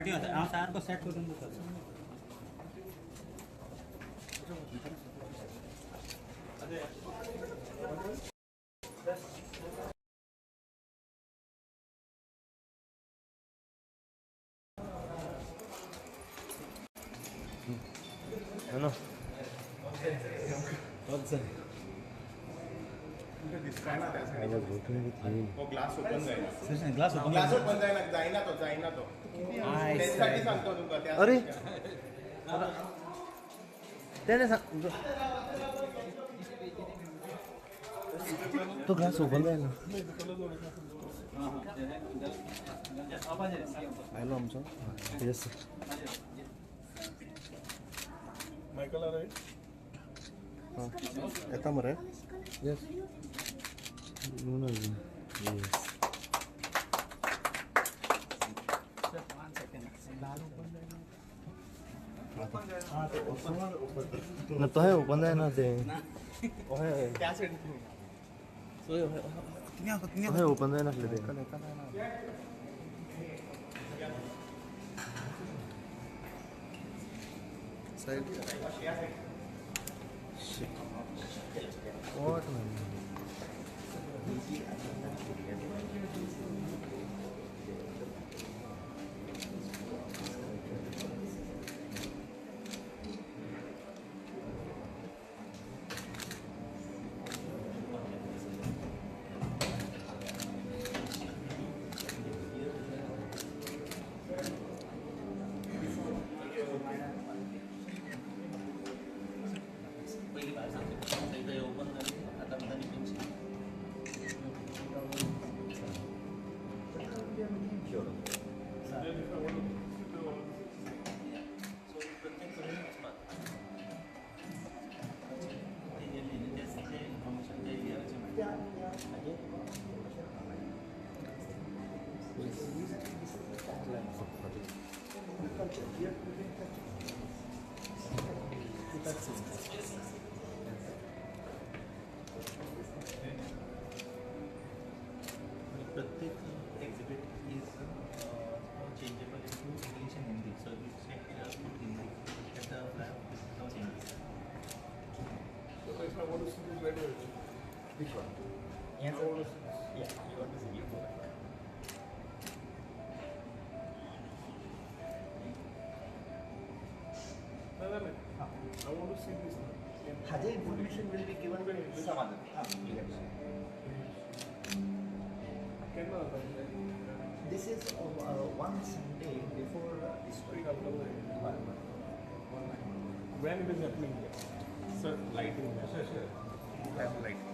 को सेट करून देतो Ano? ग्लास ओपन जायना ग्लास ओपन जायना तो त्यासाठी सांगतो तुमका अरे त्याने तो ग्लास ओपन जाईल ना आलो आमचं येस मायकल आला हां येता मरे येस येस ना तो है ओपन जाए ना ते त्या साईड है ओपन जाए ना ले दे साइड व्हाट मैन प्रत्येक exhibit is changeable into English and Hindi, so you say Hindi at the lab is now English. So if I want to see this radio, Which one? I want to see this. Yeah, you want to see it. I want to see this. Hajay information will be given some other. This is one Sunday before this week. When it is happening here? Sir, lighting. Sure. Have lighting.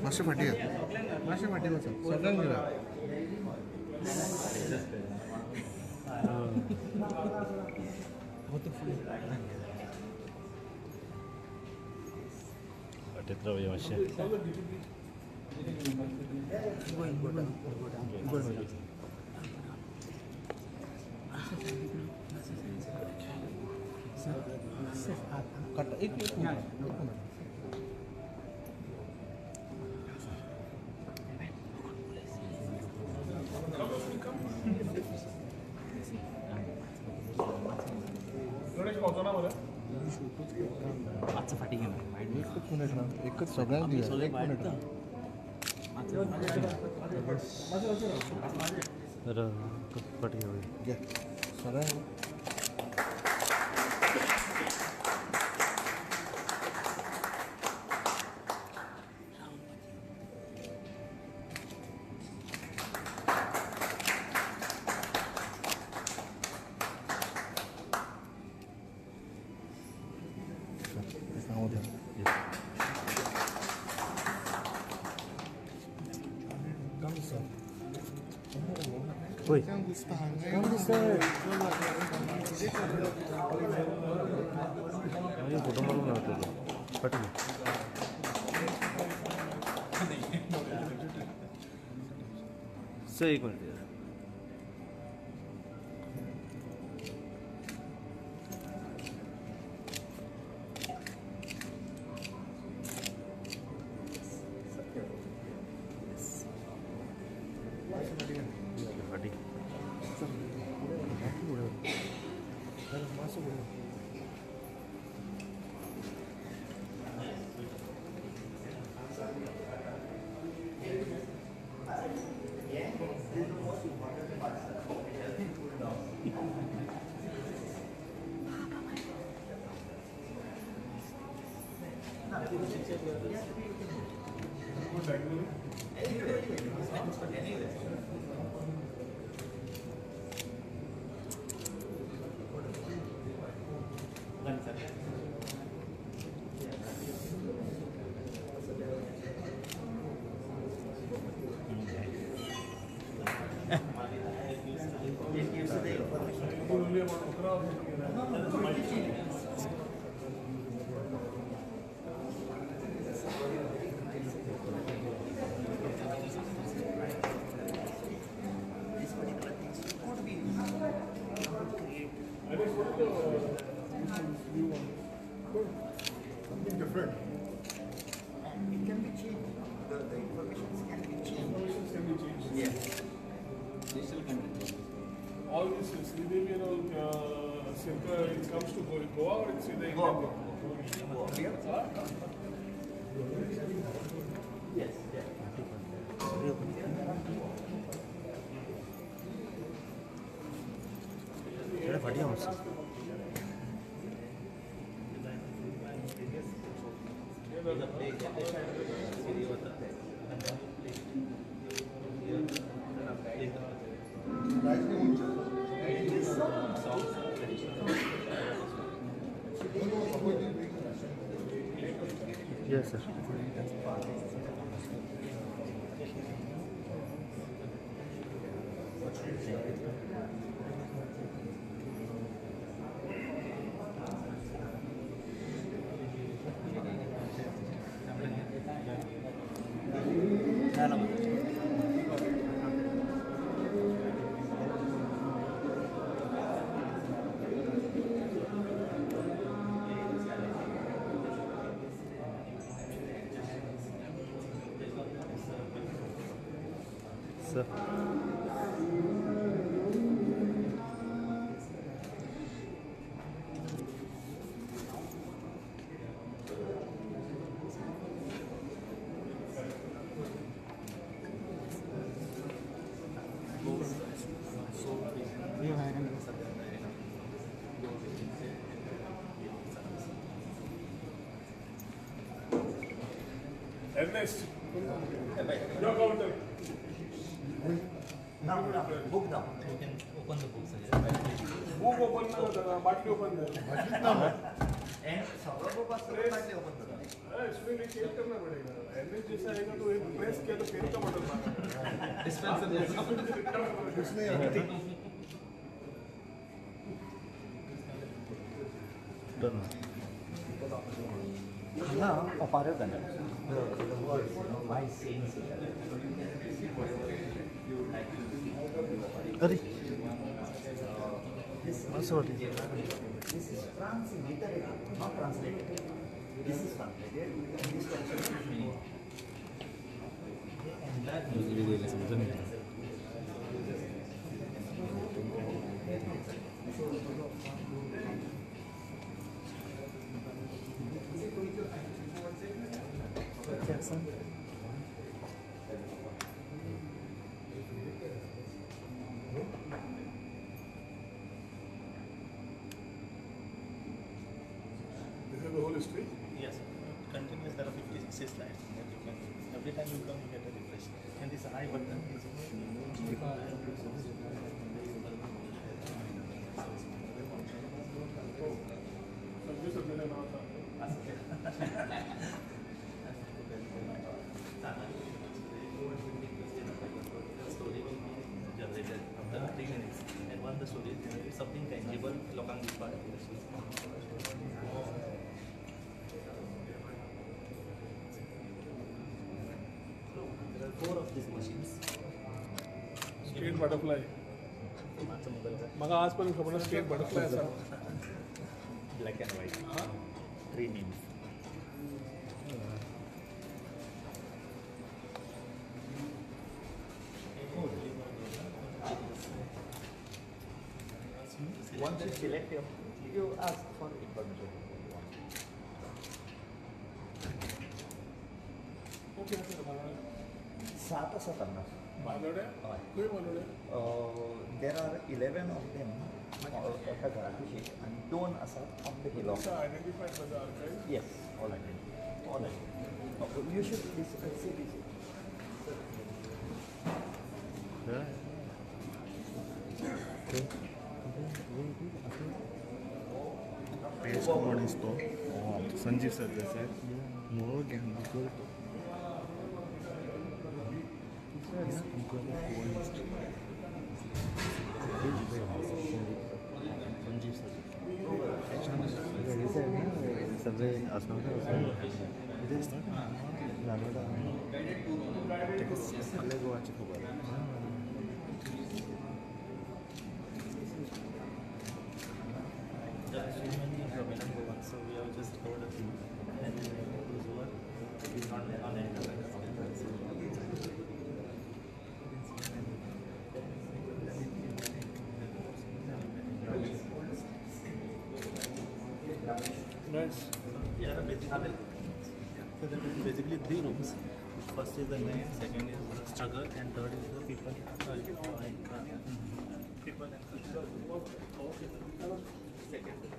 मासे फाटी सगळ्यांक घेऊया फाटीत मातशें एक गणेश पावतो ना मला आजचं फाटी घेऊन एकच मिनिट ना एकच सगळ्यांनी दिलं एक मिनिट ना फाटी घेऊ घ्या सगळ्यांनी नाव द्या होय फोटो मारून फाटी सर एक मिनिट फाटी different. And it can be changed. The information can be changed. Yes. Digital content. All this is Sridevi and all Silka, it comes to Goa or it's in the Go. Here? Yes. फाटी आमचं Yes, sir. Sir. Ernest, your counter. Now, book now. You can open the books again. Book open na, बाटली open ना. And सगळं book असतं तर बाटली open करा. इसमें भी चेक करना पड़ेगा. Ernest जैसा आएगा तो एक प्रेस किया तो पेन का बटन मारना. Dispenser जैसा. उसमें आती Done. No, operator than that. Why saying so? अरे This असं वाटतं this is translated, not translated. This is translated. This translation is meaning. And that समजून घेतलं Jackson. This is the whole history. Yes, continuous. There are 56 slides. Every time you come, you get a refresh. And this I button is So this is the story will be generated after 3 minutes. And once the story is generated, something tangible, lokang dispar. There are 4 of these machines. State butterfly मग आजपर्यंत खबर ना state butterfly असा Black and white. 3 names. Once you select you ask for information. Okay sir मला सात असं करणार. बांदोड्या खंय बांदोड्या There are 11 of them एका घराची आणि 2 असतात on the hill. असं आयडेंटिफाईड माझा archive Yes, all I can. All I can. You should see this. Page code is to Sanjeev sir said more can be सगळे असणार गोवाची खबर There are so many available ones, so we have just covered a few. And those who are not on nice Yeah, basically, so there will be basically 3 rooms. First is the man, second is the struggle, and third is the people. People and culture. Second is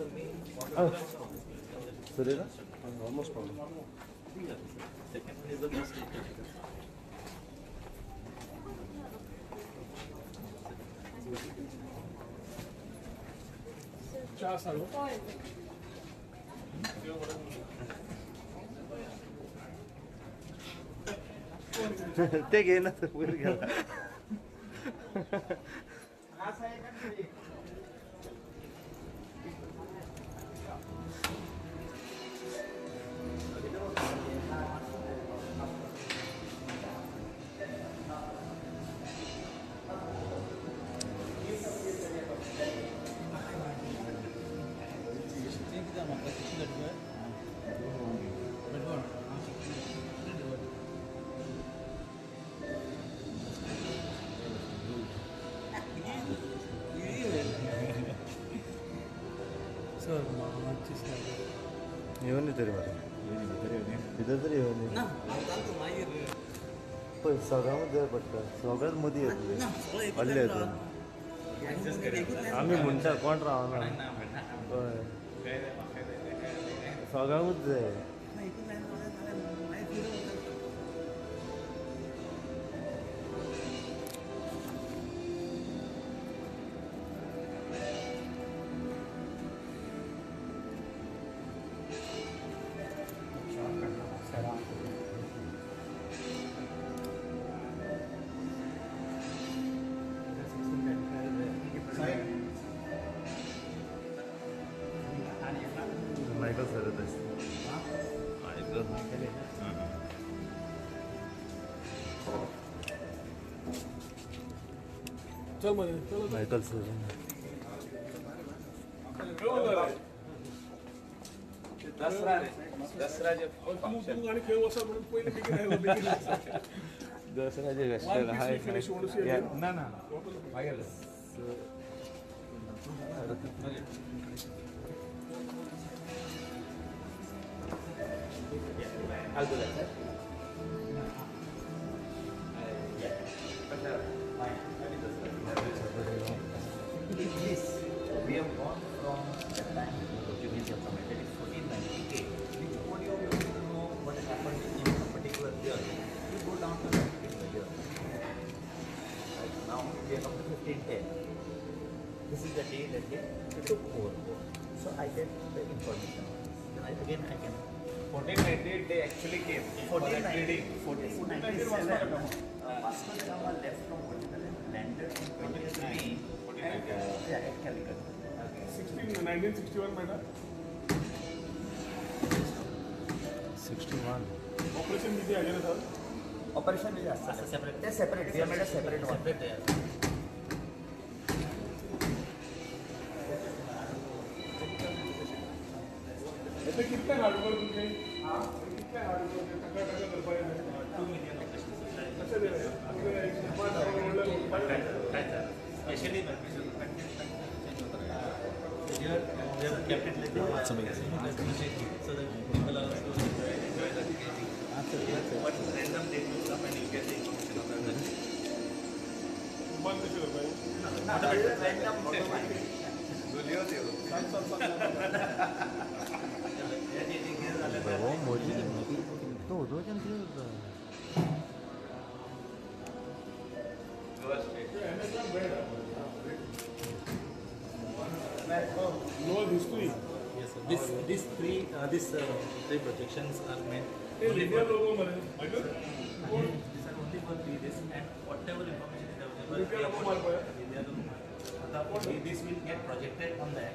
the main. Surya? almost problem Second one is the most critical. चहा सांगू ते घे ना वर गेला sir मागची slide येऊन तरी मला तिथं तरी येऊन पण सगळ्यामध्ये पडतं सगळ्यात मध्ये येतो हल्ले येतो आम्ही म्हणता कोण राहणार सगळ्यामध्ये आहे मायकल सर चल मध्ये चल मायकल सर दसरा तू आणि खेळ असा म्हणून पहिले तिकीट आहे दसऱ्याचे कष्ट ना ना Yeah, I'll do that, sir. Yeah. But fine. This, we have gone from the time documents are submitted in 1498. Which audio you want to know what happened in a particular year? You go down to the particular year. Right now we are up to 1510. This is the day that they took over. So I get the information. Then again I can 1498 they actually came. 1497. Vasco da Gama left from Portugal and landed on 20th May at Calicut. 1961 madam. 61. Operation Vijay again sir. Operation is separate. They're separate. We have made a separate one. ऐसे कितने hard work तुमने? कितने hard work टका टका कर पाए हैं? 2 million operations. अच्छा दे रहे हैं. Especially here we have kept it like that. So that people are also enjoy the gaming. What random date will come and you get the information of that. बंद कैसे कर पाए? Random automatic. Lower history. Yes, sir. These three projections are meant ये only लिखा for लोगों मरे. अगर these are only for this and whatever information is available. लिखा लोगों मार पाया. This will get projected on that.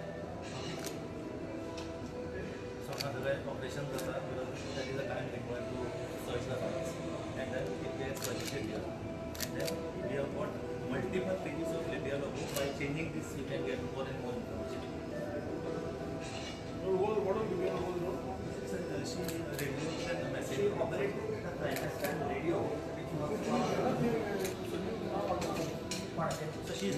So another operation that is the current required to search the files and then it gets projected here. And then we have got multiple pages of Libya logo. By changing this you can get more and more information. What are लिखा लोगों ने? She reviewed the message. She operated the understand radio which was so she is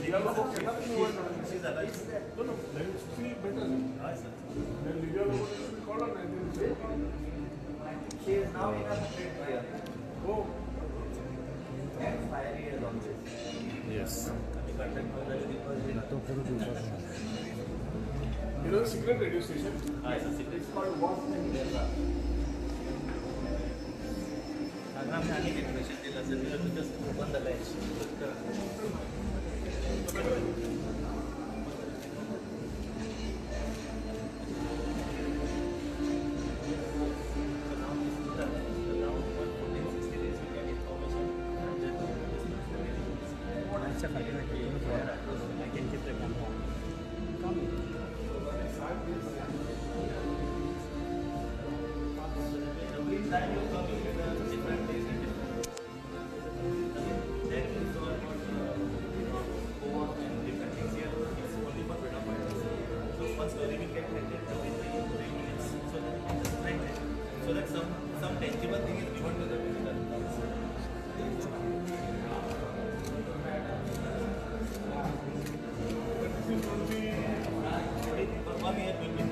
she's alive. No, let's see better. Yes, sir. Then लिखा लोगों ने call on 1961. She is now in a 100 year. Oh. And 5 years on this. Yes. You know the secret radio station? It's a secret. It's called Walk and Delta. अगर हमने आगे की information दी लसन we have to just open the latch. So that some tangible thing is given to the visitor. For 1 year will be.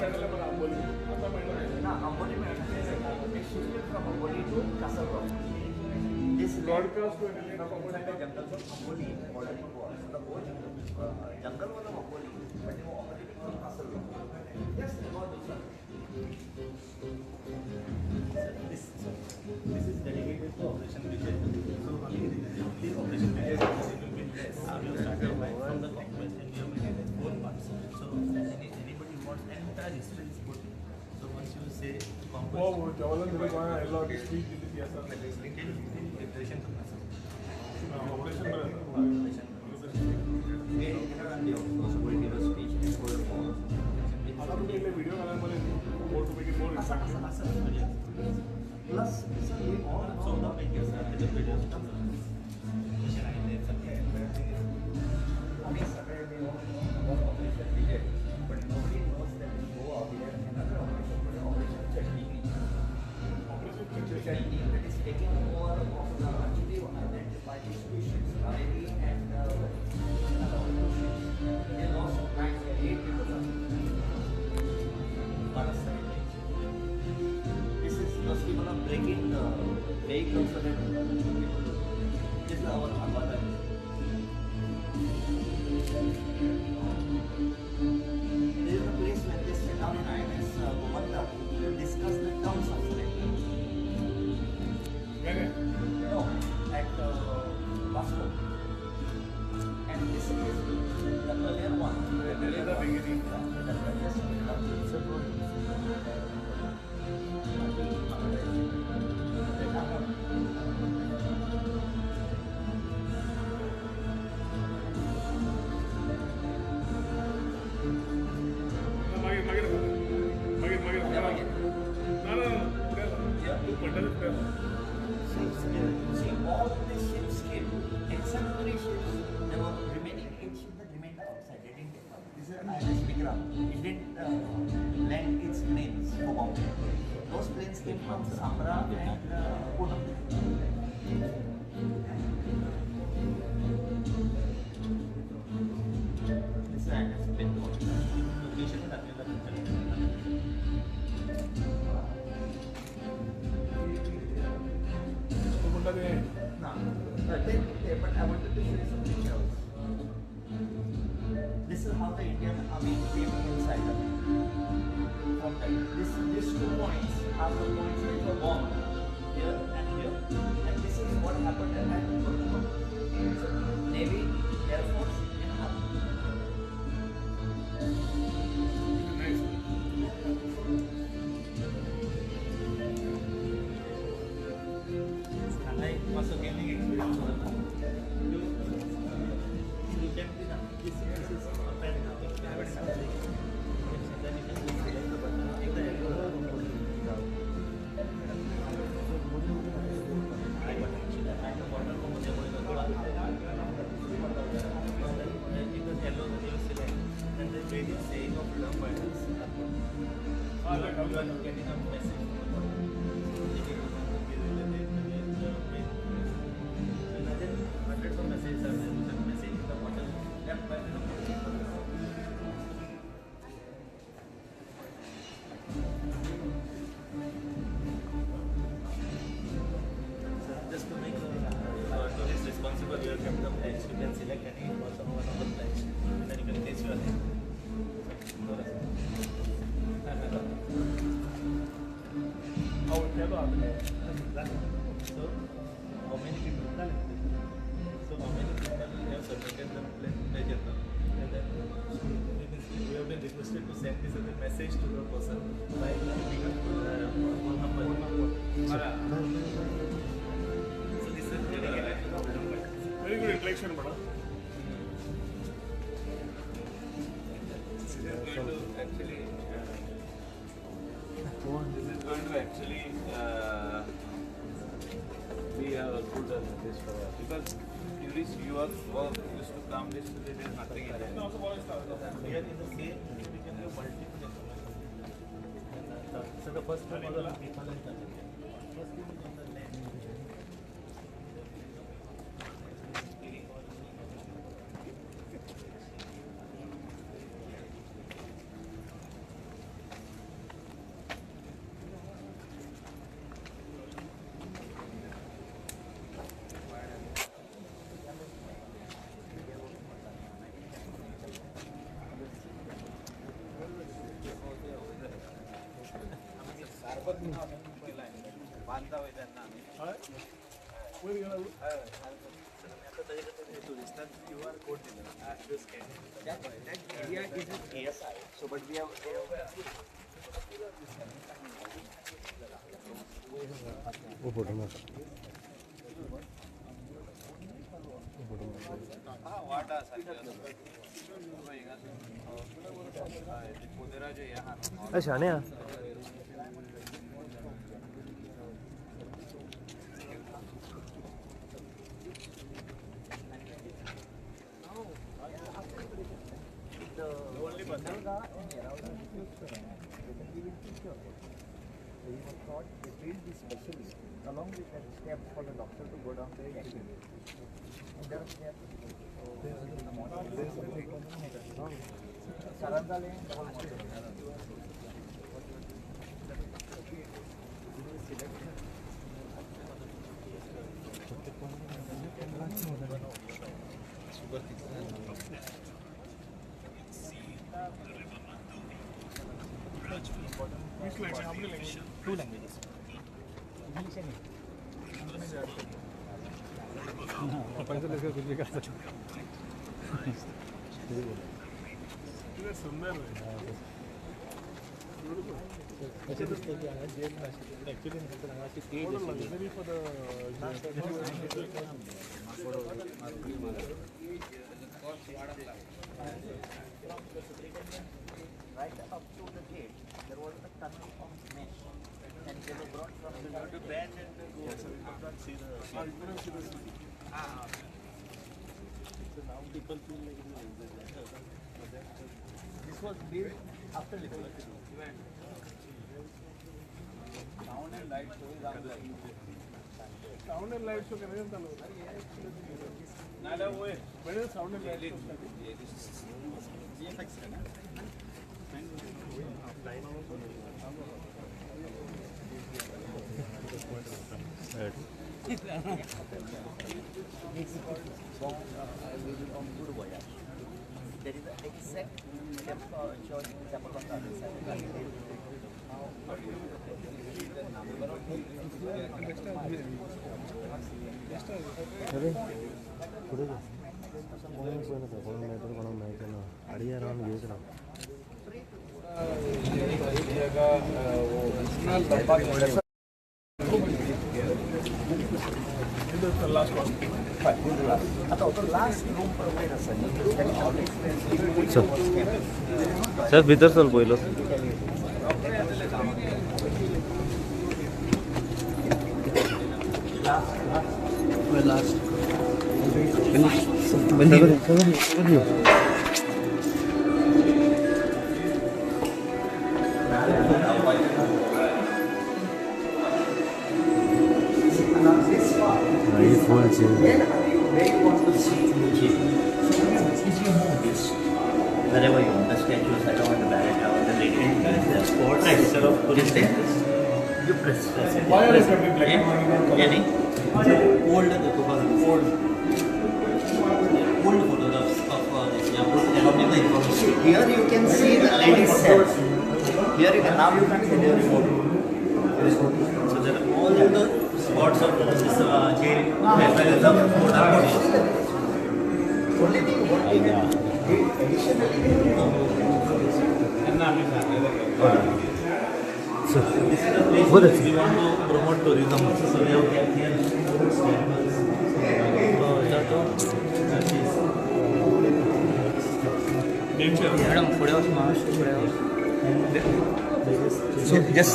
Now, Amboli they shifted from Amboli to Castle Rock. This Broadcast to inside the jungle of Amboli already was. So the whole jungle was of Amboli, but they were operating from Castle Rock. Yes, about this one. This is dedicated to Operation Vijay. So this Operation Vijay will be less. We have started from the government and we have made it 4 parts. So anybody who wants entire history is good. So once you say वो जवाहरलाल नेहरू वहाँ yellow speech दी थी ऐसा liberation करना sir. Operation में रहता We also going to give a speech before the war. आता तो पहले वीडियो बनाने वाले more to make it more Plus, sir, we all So now make your the videos come. I mean, Saturday we all know about Operation Vijay, but nobody knows that we go out there and another operation, Operation Chandini. Operation Chandini that is taking over of the actually identified species, Ravi and they lost 8 people. Parasite. This is those people are breaking the vehicles so that this is our Aguad. This is the place where they sit down in INS Gumanda to discuss the terms of surrender. No, at Vasco. And this is the earlier one. Earlier the beginning. Yes, sir. See, all these ships came, except 3 ships, there were remaining 8 ships that remained outside. They didn't take part. This is INS Vikram. It didn't land its planes for Bombay. Those planes came from Samra and Pune. This is INS Vikram. Location is आपल्याला No, but I wanted to show you some pictures. This is how the Indian army came inside. From these 2 points are the points which were bombed here and here. And this is what happened at so, Navy, Air Force, and Army. I also gaining experience over time. You can be now. This is open now. Then you can just select the button. Take the arrow. I button actually. And the bottom को मुझे बोलेगा थोड़ा. Take the yellow that you select. And then various saying of love buttons. You are getting a message. Hundreds of messages are there. You can message in the bottom left by the So just to make tourist responsible, you have kept the pledge. You can select any one of the pledge, and then you can place your name. So how many people are So how many people have submitted the pledge and then we have been requested to send this as a message to the person by giving a phone number. So this is dedicated to the freedom fighters. Very good introduction, madam. This is going to actually be a good this for us because in this your work used to come this there is nothing in there. Here in the same, we can have multiple information. So the first one was on people and culture. First thing is on the land. बांधता होय त्यांना QR code that area is in ASI. So, but we have वाटा शाने He was thought they built this specially along with that step for the doctor to go down very actively. And there are steps. Saranda Lane, the whole hospital. Which language? How many languages? 2 languages. English and कितना सुंदर है luxury for the Right up to the gate, there was a tunnel of mesh, and they were brought from the to bend and go. you couldn't see the city. So now people feel like This was built after liberation. Sound and light show is on the sound and light show करने का लोग नाला वो है बड़े sound and light show Good voyage. There is an exact church chapel on the other side. अरे पुढे जा कोण माहिती ना अडिया राहून घेत राहा the last one. सर भीतर चल पहिलो Wherever you want the statues, I don't want the barrel tower, the lady, the sports, instead of just there, you press it. Why are you having black and white? Any? Old the old photographs of this young along the information. Here you can see the lady's cells. Here you can now you can see the remote. So there are all the spots of this jail as well as the photographs. Only thing what we can additionally so this is the place we want to promote tourism. So we have kept here so just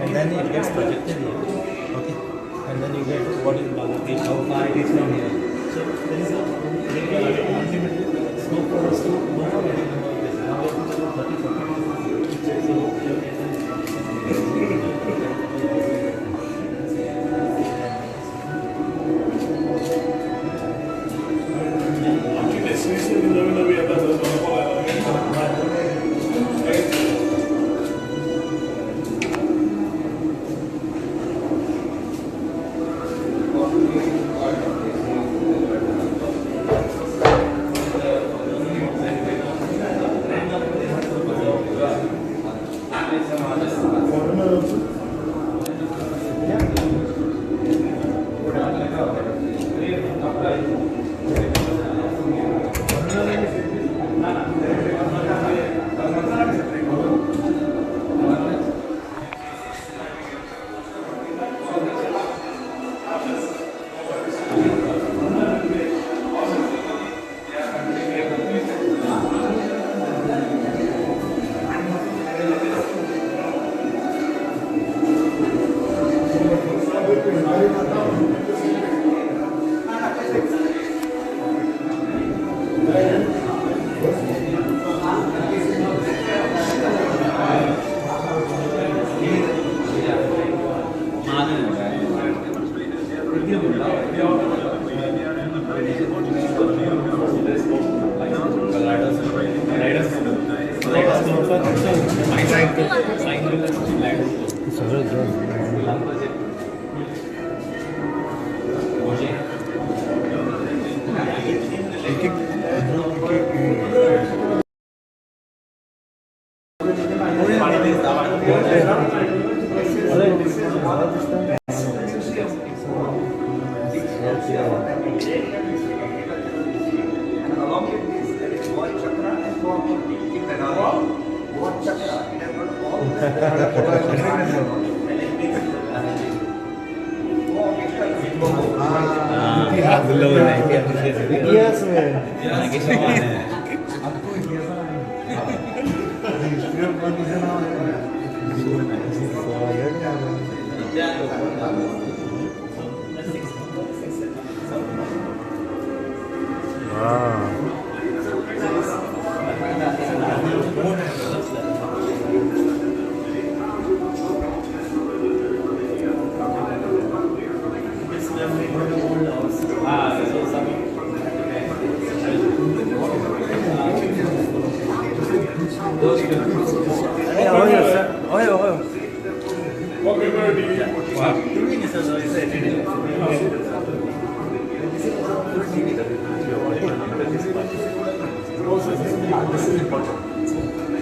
and then it gets projected here. Okay. And then you get what is Bangladesh, how far it is from here. So there is a unlimited scope for us to go for any number of places. Now we have to go 30, 40. And along with this, there is one chakra and one chakra. It has got all the इतिहास में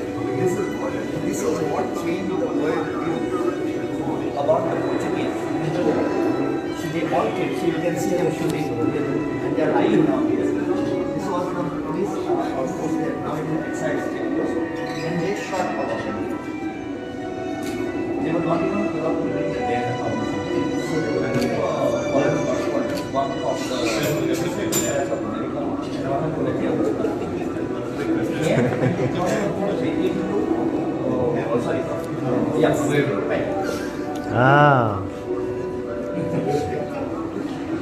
This is what changed the world about the Portuguese. See, they all came. See, you can see them shooting and they are lying now here. This was from police outpost there. Now it is exile state post. And they shot all of them. They were not even allowed to bring the dead out. So they were one of the of America and one of the Yes. Right. Ah.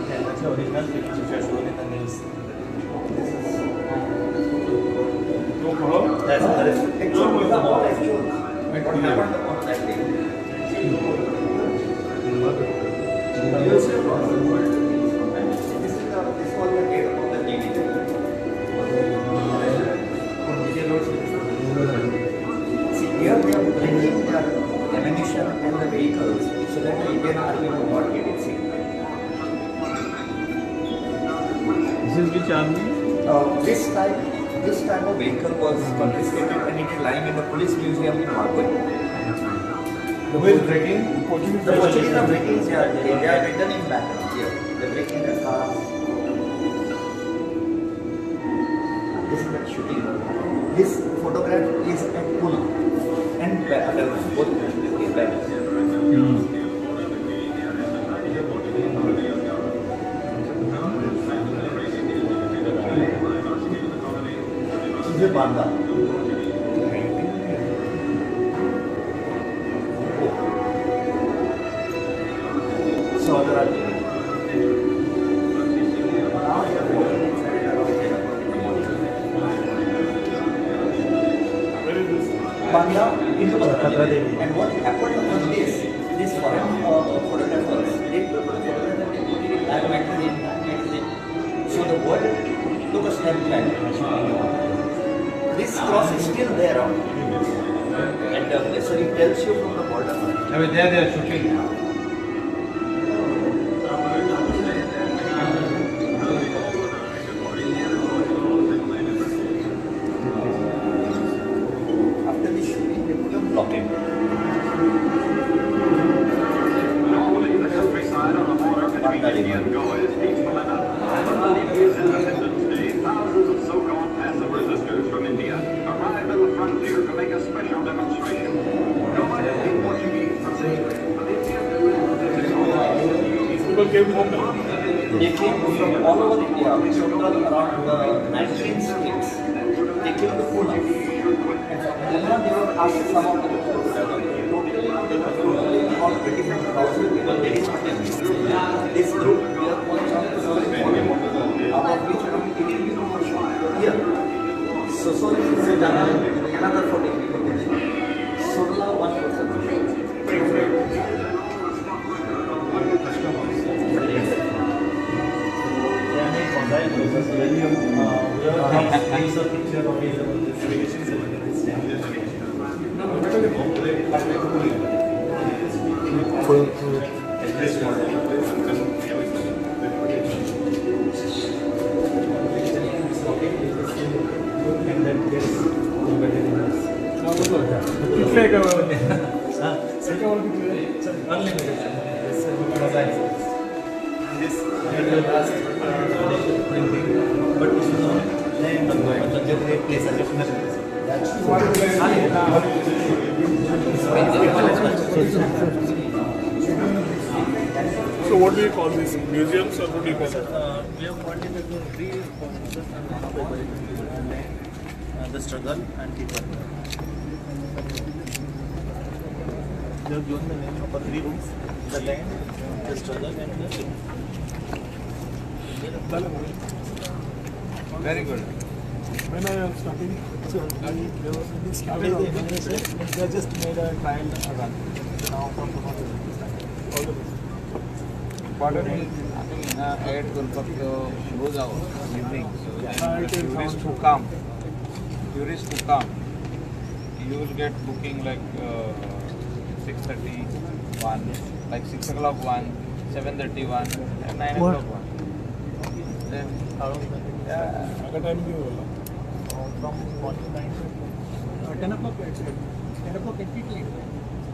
That's the original picture which I showed in the news. That's Actually, the all actual. What happened on that day? This was the date of the TV. See, here they are bringing the ammunition and the vehicles so that the Indian army will not get it. See, This is which army? this type of vehicle was confiscated and it is lying in the police museum in Margate. The way breaking, The Portuguese are breaking, they are returning back here. They're breaking the cars. This is the shooting. This photograph is at Pune and both This is Banda. Saudara. Banda into the and what happened on this foreign photographers, they took the photograph and they put it in that magazine. So the world took a step back. This cross is still there, and so it tells you from the border. I mean, there they are shooting. After the shooting, they put a blockade. Normally, the countryside on the border between India and Goa is peaceful enough. But on India's Independence Day, thousands of so-called passive resistors from India arrived at the frontier to make a special demonstration. Goa has been Portuguese for centuries, but India people came from They came from all over India, total around 19 states. They came to Pune. And from Pune, they were asked some of the people to develop. Totally, about 25,000 people they discussed. This group, we are out of which around 18 people were shot here. Sosoli is another 14 people. Surla, 1 person. So what do you call these museums or what do you call it? We have called it as the struggle and people. They have given the name of 3 rooms: the land, the struggle, and the people. Very good. When I was starting, so they started They just made a trial run. Now from tomorrow. all the best. Important is, I think in add Gulpakto goes out evening. So tourists who come, you will get booking like 6:30, 1, like 6 o'clock 1, 7:30 1, and 9 o'clock 1. Then yeah, At time you From 49 10 o'clock actually. 10 o'clock completely.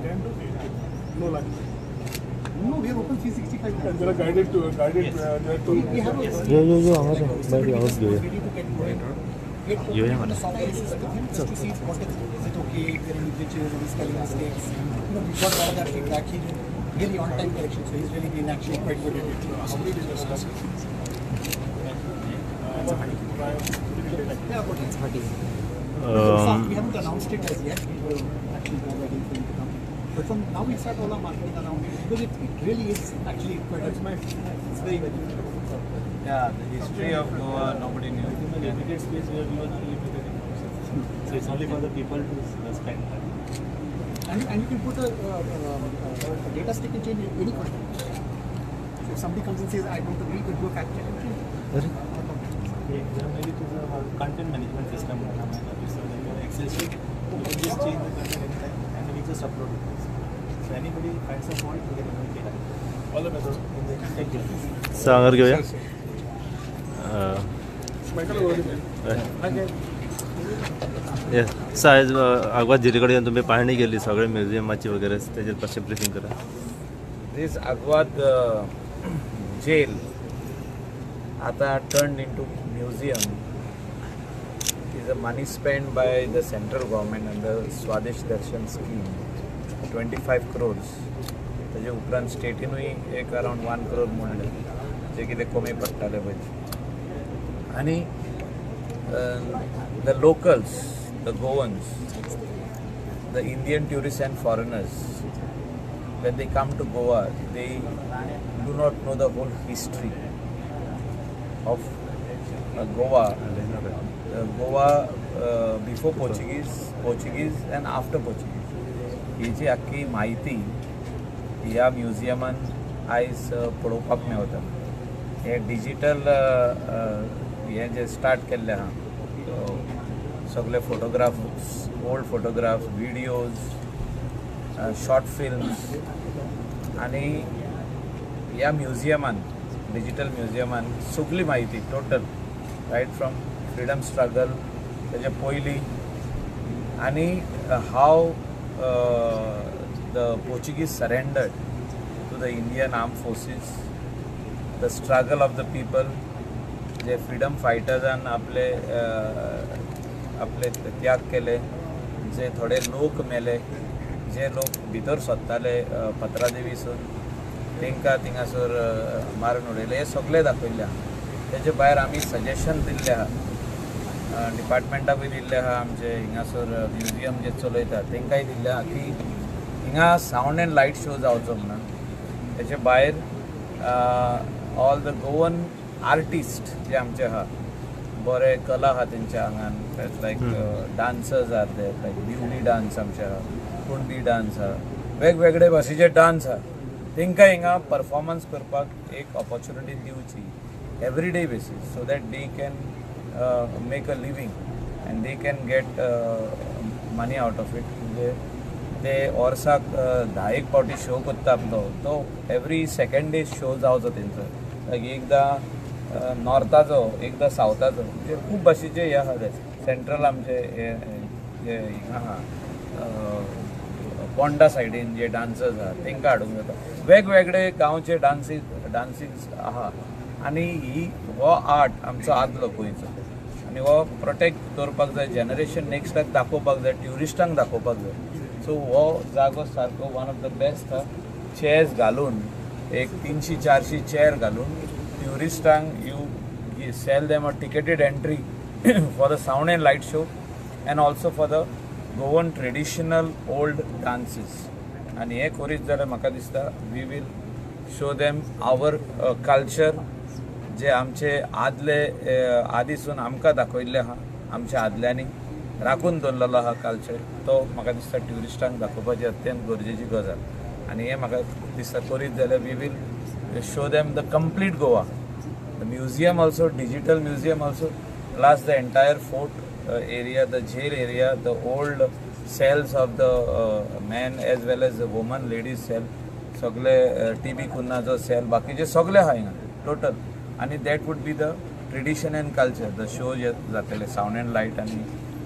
10 to 8. No lunch. No, we are open 365 And there are guided to there are two. We have a Yo, हमारे भाई आवाज दो ready to get going. Yo, yeah, man. The software is with him just to see what is it okay, if there are any glitches, any spelling mistakes. We've got all of that feedback. He's really on time correction, so he's really been actually quite good at it. How many days was last? Yeah, but it's 30. We haven't announced it as yet. We will actually go ready for him to come. But from now we start all our marketing around it because it really is actually quite. It's very very good. yeah, the history of Goa nobody knew. limited space where we were not limited information. So it's only for the people to spend time. And you can put a data stick and change any content. So if somebody comes and says, I don't agree, we do a fact check and change it. Maybe to the content management system, Excel sheet, you can just change the content anytime and we just upload it. So anybody finds a fault, we can make it. All the best. Thank you. सांगर घेऊया Michael, over to you. सायज आगवाद जिरेकडे येऊन तुम्ही पाहणी केली सगळे म्युझियमाची वगैरे त्याच्यात कसे ब्रीफिंग करा This Aguad jail Ata turned into museum is a money spent by the central government under Swadesh Darshan scheme, 25 crores. ताजे उपरांत स्टेटीनूय एक अराउंड 1 crore मोडले जे कितें कमी पडटाले पळय आनी the locals, the Goans, the Indian tourists and foreigners, when they come to Goa, they do not know the whole history of Goa. Goa before Portuguese and after Portuguese. ही जी आख्खी म्हायती ह्या म्युजियमान आयज पळोवपाक मेळटा. हे डिजिटल हे जे स्टार्ट केल्ले आहा सगळे photographs, old photographs, videos, short films आनी ह्या म्युजियमान डिजिटल म्युजियमान सगळी म्हायती total riot from freedom struggle तेजे पयलीं आनी हाव the Portuguese surrendered to the Indian armed forces, the struggle of the people, J freedom fighters and आपले त्याग केले, जे थोडे लोक मेले, जे लोक भितर सोदताले पत्रादेवीसून तांकां थिंगासर मारून उडयले, हे सगळे दाखयल्ले आहा. तेजे भायर आमी सजेशन दिल्ले आहा, डिपार्टमेंटाकूय दिल्ले आहा, आमचे हिंगासर म्युजियम जे चलयता तांकांय दिल्ले आहा की हिंगा सावंड एंड लायट शो जावचो म्हणून. तेचे भायर ऑल द गोवन आर्टिस्ट जे आमचे आहा, बरे कला आहा तेंच्या हांगान लायक डान्सर्स आर देर लायक दिवली डान्स आमचे आहा कुणबी डान्स आहा वेगवेगळे भाशेचे डान्स आहा तेंकां हिंगा परफॉर्मन्स करपाक एक ऑपॉर्च्युनिटी दिवची everyday basis so that they can make a living and they can get money out of it म्हणजे ते वर्साक 10 पावटी शो करता आपलो तो एवरी सेकंड डे शो जावचो तेंचो लायक एकदां नॉर्थाचो एकदां सावथाचो म्हणजे खूब भाशेचे हे आहा ते सेंट्रल आमचे जे हिंगा आहा पोंडा सायडीन जे डान्सर्स आहा तेंकां हाडूंक जाता वेगवेगळे गांवचे डान्सिंग आहा आनी हो आर्ट आमचो आदलो गोंयचो आनी हो प्रोटेक्ट दवरपाक जाय जनरेशन नेक्स्टाक दाखोवपाक जाय ट्युरिस्टांक दाखोवपाक जाय सो हो जागो सारको one of the best chairs घालून एक 300-400 चेअर घालून ट्युरिस्टांक you sell them a ticketed entry for the sound and light show and also for the Goan traditional old dances आनी हे करीत जाल्यार म्हाका दिसता we will show them our culture जे आमचे आदले आदीसून आमकां दाखयल्ले आहा आमच्या आदल्यांनी राखून दवरलेलो आहा कल्चर तो म्हाका दिसता ट्युरिस्टांक दाखोवपाची अत्यंत गरजेची गजाल आनी हे म्हाका दिसता करीत जाल्यार we will show them the complete Goa the museum also digital museum also plus the entire fort area, the jail area, the old cells of the men as well as the woman, ladies cell, सगळे TB कुन्नाचो cell, बाकीचे सगळे आहा हिंगा total आनी that would be the tradition and culture the show जे जातले sound and light आनी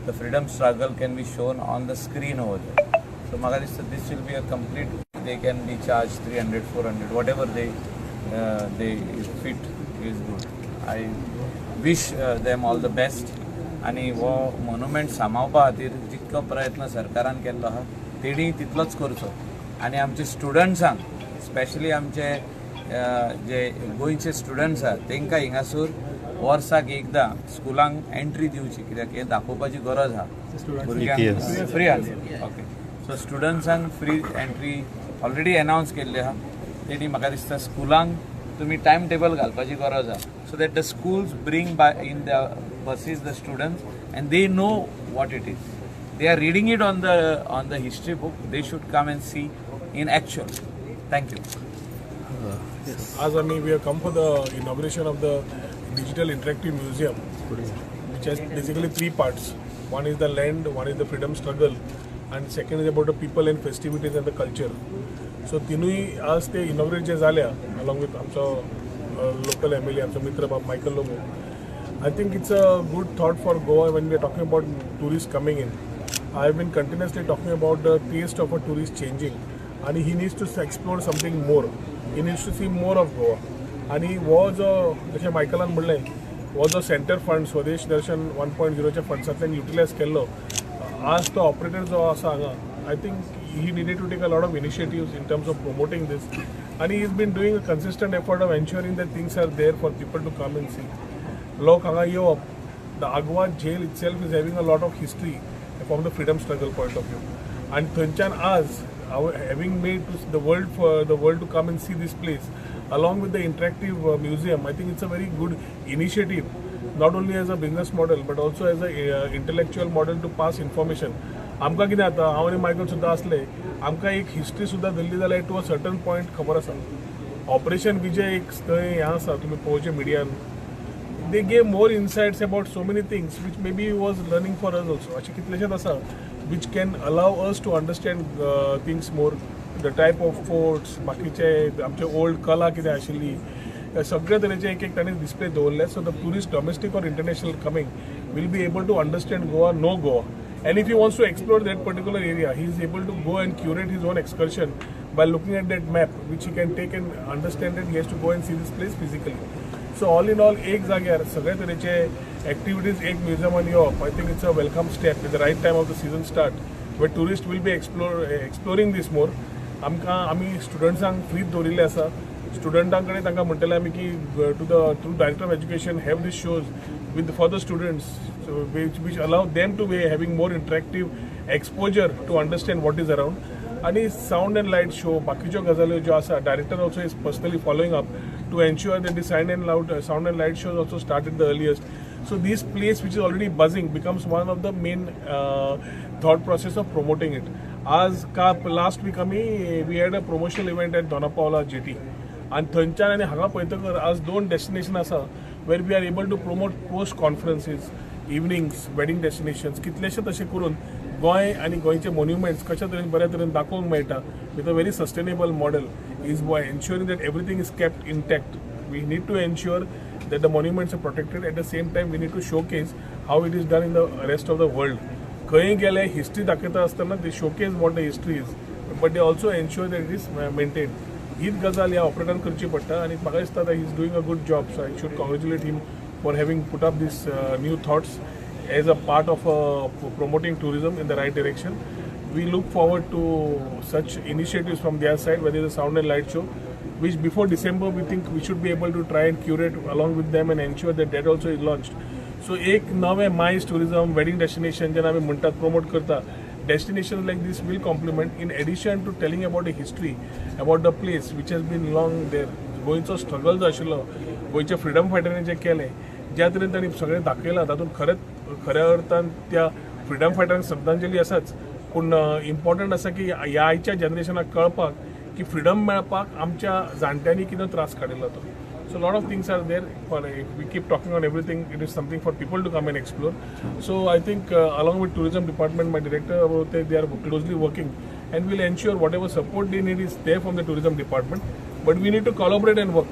the freedom struggle can be shown on the screen over there so म्हाका दिसता this will be a complete they can be charge 300-400 whatever they fit is good I wish them all the best आनी हो monument सांबाळपा खातीर जितको प्रयत्न सरकारान केल्लो आहा तेणी तितलोच करचो आनी आमचे स्टुडंट्सांक स्पेशली आमचे जे गोंयचे स्टुडंट्स आहा तांकां हिंगासर वर्साक एकदां स्कुलांक एंट्री दिवची कित्याक हे दाखोवपाची गरज आहा भुरग्यांक फ्री आहा ओके सो स्टुडंट्सांक फ्री एंट्री ऑलरेडी अनावन्स केल्ली आहा तेणी म्हाका दिसता स्कुलांक तुमी टायम टेबल घालपाची गरज आहा so that the schools bring by in the buses the students and they know what it is. They are reading it on the history book. They should come and see in actual. Thank you. As we have come for the inauguration of the digital interactive museum, which has basically 3 parts. One is the land, one is the freedom struggle, and second is about the people and festivities and the culture. So तीनूय आज ते inaugurate जे झाल्या along with आमचो local MLA आमचो मित्र बाब Michael Lobo. I think it's a good thought for Goa when we are talking about tourists coming in. I have been continuously talking about the taste of a tourist changing and he needs to explore something more. He needs to see more of Goa. And he was जशें मायकलान म्हणलें was a center fund स्वदेश दर्शन 1.0च्या फंड्सांतल्यान utilise केल्लो आज तो operator जो आसा हांगा I think he needed to take a lot of initiatives in terms of promoting this and he has been doing a consistent effort of ensuring that things are there for people to come and see. लोक हांगा येवप the Aguada jail itself is having a lot of history from the freedom struggle point of view आनी थंयच्यान आज having made to the world to come and see this place along with the interactive museum. I think it's a very good initiative, not only as a business model but also as a intellectual model to pass information. आमकां कितें जाता हांव आनी Michael सुद्दां आसले आमकां एक history सुद्दां दिल्ली जाल्यार टू अ सर्टन पॉयंट खबर आसा ऑपरेशन विजय एक थंय हें आसा तुमी पळोवचें मिडियान they gave more insights about so many things which maybe was learning for us also. अशें कितलेशेच आसा which can allow us to understand things more, the type of forts, बाकीचे आमचे ओल्ड कला कितें आशिल्ली सगळे तरेचे एक ताणें डिस्प्ले दवरले सो द टुरिस्ट डोमेस्टीक और international coming will be able to understand Goa, know Goa. And if he wants to explore that particular area, he is able to go and curate his own excursion by looking at that map, which he can take and understand that he has to go and see this place physically. So all in all, एक जाग्यार सगळे तरेचे activities एक म्युजियमान येवप I think it's a welcome step at the right time of the season start where tourists will be exploring this more. आमी स्टुडंट्सांक free दवरिल्ले आसा स्टुडंटां कडेन तांकां म्हणटले आमी की through director of education have this shows with for the students which allow them to be having more interactive exposure to understand what is around. And sound and light show bakicho gazalio jo asa director also is personally following up to ensure that the sound and light shows also start at the earliest So this place, which is already buzzing, becomes one of the main thought process of promoting it. As last week we had a promotional event at Donapaula JT, and थंयच्यान आनी हांगा पळयतकर आज 2 destination आसा where we are able to promote post conferences, evenings, wedding destinations. कितलेशेच अशें करून गोंय आनी गोंयचे मोन्युमेंट्स कशा तरेन बऱ्या तरेन दाखोवंक मेळटा with a very sustainable model is by ensuring that everything is kept intact. We need to ensure that the monuments are protected. At the same time, we need to showcase how it is done in the rest of the world. खंय गेले history दाखयता आसतना they showcase what the history is, but they also ensure that it is maintained. हीच गजाल ह्या ऑपरेटरान करची पडटा आनी म्हाका दिसता that he is doing a good job. So I should congratulate him for having put up these new thoughts as a part of promoting tourism in the right direction. We look forward to such initiatives from their side, whether it's a sound and light show, which before December we think we should be able to try and curate along with them and ensure that that also is launched. So एक नवे मायज tourism wedding destination जेन्ना आमी म्हणटात promote करता, destinations like this will complement in addition to telling about the history, about the place which has been long there. गोंयचो struggle जो आशिल्लो, गोंयच्या फ्रिडम फायटरांनी जें केलें, ज्या तरेन तांणी सगळें दाखयलां, तातूंत खऱ्या अर्थान त्या फ्रिडम फायटरांक श्रद्धांजली आसाच, पूण इम्पॉर्टंट आसा की ह्या आयच्या जनरेशनाक कळपाक की फ्रिडम मेळपाक आमच्या जाणट्यांनी कितें त्रास काडिल्लो तो. So a lot of things are there. If we keep talking on everything, it is something for people to come and explore. So I think along with tourism department, my director, they are closely working and will ensure whatever support they need is there from the tourism department. But we need to collaborate and work.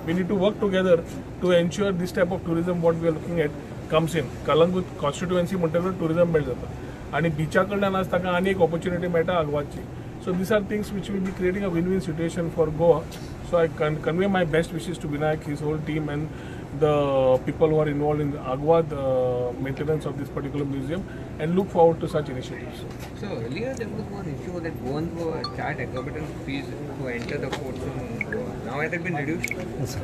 We need to work together to ensure this type of tourism what we are looking at comes in. Kalangut constituency म्हणटकच tourism build जाता. आणि बीचा कडल्यान आज ताका आनी एक opportunity मेळटा आगवादची. So these are things which will be creating a win-win situation for Goa. So I can convey my best wishes to Vinayak, his whole team, and the people who are involved in the Aguad maintenance of this particular museum, and look forward to such initiatives. So earlier there was one issue that Goans were charged exorbitant fees to enter the forts in Goa. Now has it been reduced? Yes, sir.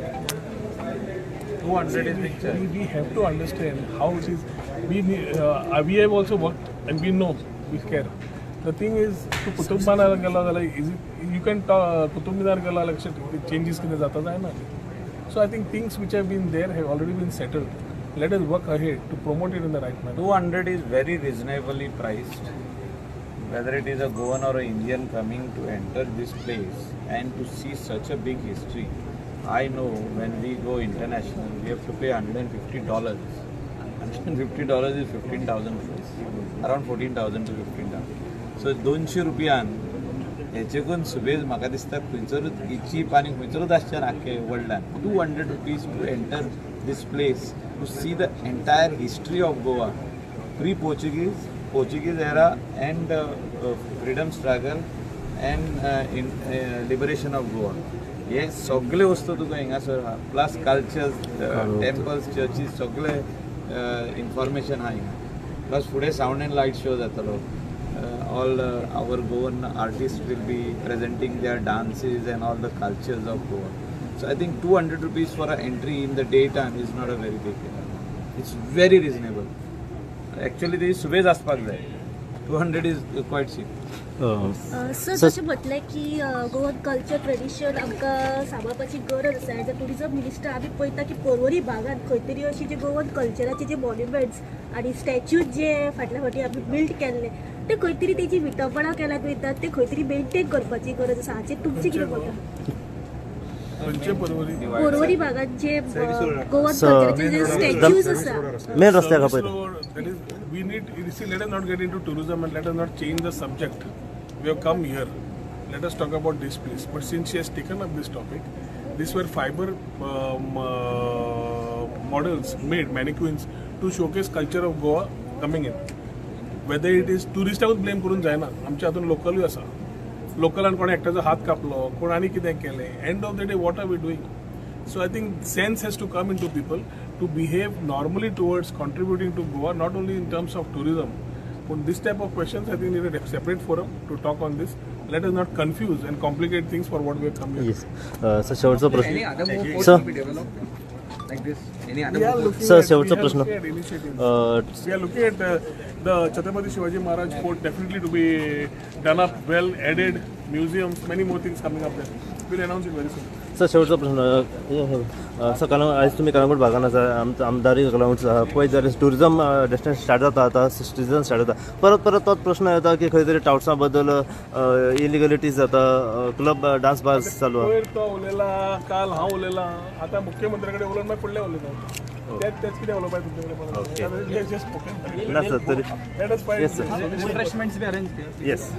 200 is being charged. We have to understand how it is. We have also worked and we know, we care. The thing is, to Qutub Minar gala, is it, you can talk Qutub Minar gala like changes कितने जाता है ना. So I think things which have been there have already been settled. Let us work ahead to promote it in the right manner. 200 is very reasonably priced. Whether it is a Goan or an Indian coming to enter this place and to see such a big history, I know when we go international, we have to pay $150. $150 is 15,000 rupees, around 14,000 to 15,000. So 200 रुपयान हेचेकून सुबेज म्हाका दिसता खंयसरूच cheap आनी खंयसरूच आसचें आख्खे वर्ल्डान. 200 rupees to enter this place to see the entire history of Goa, Portuguese era and freedom struggle and liberation of Goa. हे सगळे वस्तू तुका हिंगासर आहा, प्लस कल्चर्स, टेम्पल्स, चर्चीस सगळे इन्फॉर्मेशन आहा हिंगा. प्लस फुडें सावंड एंड लायट शो जातलो. All our Goan artists will be presenting their dances and all the cultures of Goa. So I think 200 rupees for an entry in the daytime is not a very big deal. It's very reasonable. Actually, there is subej aspak there. 200 is quite cheap. Sir जशें म्हटलें की Goan culture tradition आमकां सांबाळपाची गरज आसा. As a tourism minister आमी पळयता की पर्वरी भागांत खंय तरी अशी जे गोवन कल्चराचे जे मॉन्युमेंट्स आनी स्टॅच्यूज जे फाटल्या फावटी आमी बिल्ड केल्ले ते खंय तरी तेजी विटंबना केल्यात वयतात, ते खंय तरी मेंटेन करपाची गरज आसा. हाचेर तुमचें कितें म्हणटा? पर्वरी भागात जे गोवन कल्चराचे जे स्टॅच्यूज आसा मेन रस्त्याक पळय. We need, see, let us not get into tourism and let us not change the subject. We have come here. Let us talk about this place. But since she has taken up this topic, these were fiber models made, mannequins, to showcase culture of Goa coming in. Whether it is touristaंकूच blame करून जायना, आमच्या हातून लोकलूय आसा. लोकलान कोणे एकट्याचो हात कापलो, कोण आनी कितें केलें. End of the day, what are we doing? So I think sense has to come into people to behave normally towards contributing to Goa, not only in terms of tourism, but this type of questions I think need a separate forum to talk on this. Let us not confuse and complicate things for what we have come here. Yes. Sir, शेवटचा Any प्रश्न. other more forts Sir. will be developed like this? Any other We are more forts? looking Sir, at, शेवटचा we are प्रश्न. looking at initiatives. We are looking at the Chhatrapati Shivaji Maharaj Fort definitely to be done up well, added museums, many more things coming up there. Will announce it very soon. Sir शेवटचा प्रश्न sir आयज तुमी कळंगूट भागान आसा आमदारी कळंगूट आहा पळय जाल्यार tourism destination start जाता आतां सिटीजन स्टार्ट जाता परत तोच प्रश्न येता की खंय तरी टावट्सां बद्दल इलिगलिटीज जाता क्लब डान्स बार्स चालू आहा. वयर तो उलयला काल हांव उलयलां आतां मुख्यमंत्री कडेन उलोवन मागीर फुडलें उलयता तेच कितें उलोवपाक तुमचे कडेन ना सर तरी let us fight yes sir yes